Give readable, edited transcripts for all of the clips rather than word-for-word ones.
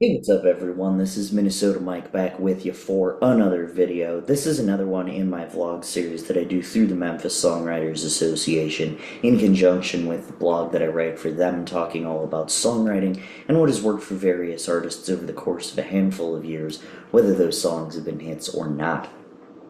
Hey, what's up, everyone? This is Minnesota Mike back with you for another video. This is another one in my vlog series that I do through the Memphis Songwriters Association in conjunction with the blog that I write for them, talking all about songwriting and what has worked for various artists over the course of a handful of years, whether those songs have been hits or not.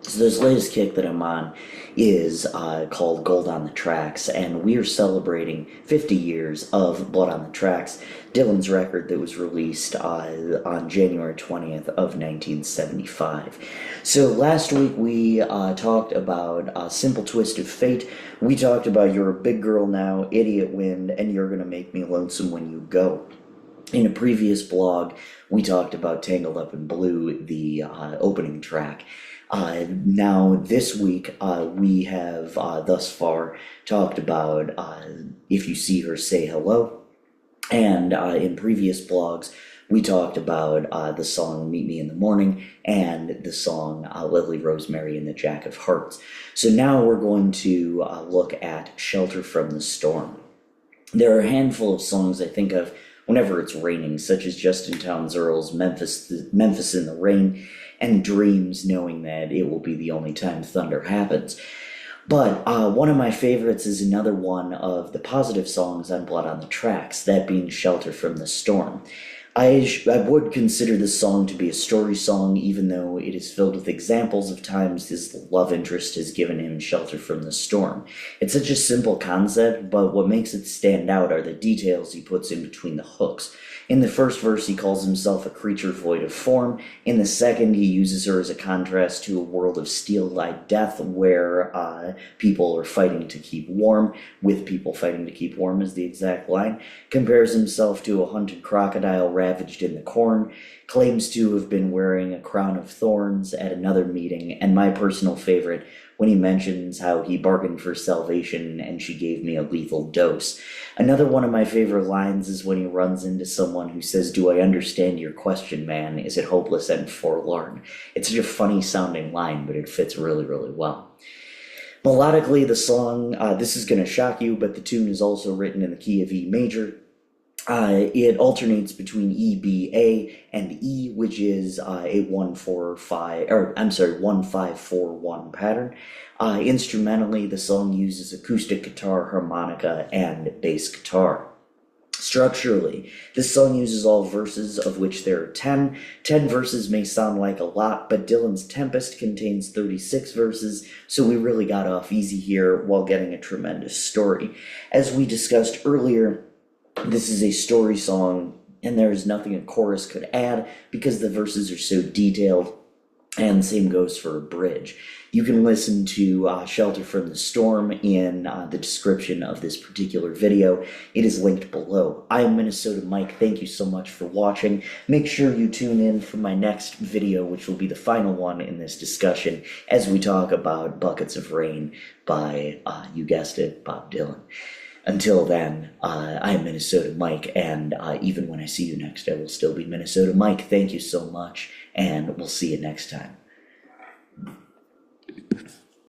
So this latest kick that I'm on is called Gold on the Tracks, and we are celebrating 50 years of Blood on the Tracks, Dylan's record that was released on January 20th of 1975. So last week we talked about Simple Twist of Fate. We talked about You're a Big Girl Now, Idiot Wind, and You're Gonna Make Me Lonesome When You Go. In a previous blog, we talked about Tangled Up in Blue, the opening track. Now, this week, we have thus far talked about If You See Her, Say Hello. And in previous blogs, we talked about the song Meet Me in the Morning and the song Lovely Rosemary and the Jack of Hearts. So now we're going to look at Shelter from the Storm. There are a handful of songs I think of whenever it's raining, such as Justin Townes Earle's Memphis in the Rain, and Dreams, knowing that it will be the only time thunder happens. But one of my favorites is another one of the positive songs on Blood on the Tracks, that being Shelter from the Storm. I would consider this song to be a story song, even though it is filled with examples of times his love interest has given him shelter from the storm. It's such a simple concept, but what makes it stand out are the details he puts in between the hooks. In the first verse, he calls himself a creature void of form. In the second, he uses her as a contrast to a world of steel-eyed death where people are fighting to keep warm, with people fighting to keep warm is the exact line. Compares himself to a hunted crocodile ravaged in the corn, claims to have been wearing a crown of thorns at another meeting, and my personal favorite, when he mentions how he bargained for salvation and she gave me a lethal dose. Another one of my favorite lines is when he runs into someone who says, "Do I understand your question, man? Is it hopeless and forlorn?" It's such a funny sounding line, but it fits really, really well. Melodically, the song, this is going to shock you, but the tune is also written in the key of E major. It alternates between E, B, A, and E, which is a 1-4-5, or I'm sorry, 1-5-4-1 pattern. Instrumentally, the song uses acoustic guitar, harmonica, and bass guitar. Structurally, this song uses all verses, of which there are 10. 10 verses may sound like a lot, but Dylan's Tempest contains 36 verses, so we really got off easy here while getting a tremendous story. As we discussed earlier, this is a story song, and there is nothing a chorus could add because the verses are so detailed, and the same goes for a bridge. You can listen to Shelter from the Storm in the description of this particular video. It is linked below. I am Minnesota Mike. Thank you so much for watching. Make sure you tune in for my next video, which will be the final one in this discussion, as we talk about Buckets of Rain by, you guessed it, Bob Dylan. Until then, I'm Minnesota Mike, and even when I see you next, I will still be Minnesota Mike. Thank you so much, and we'll see you next time.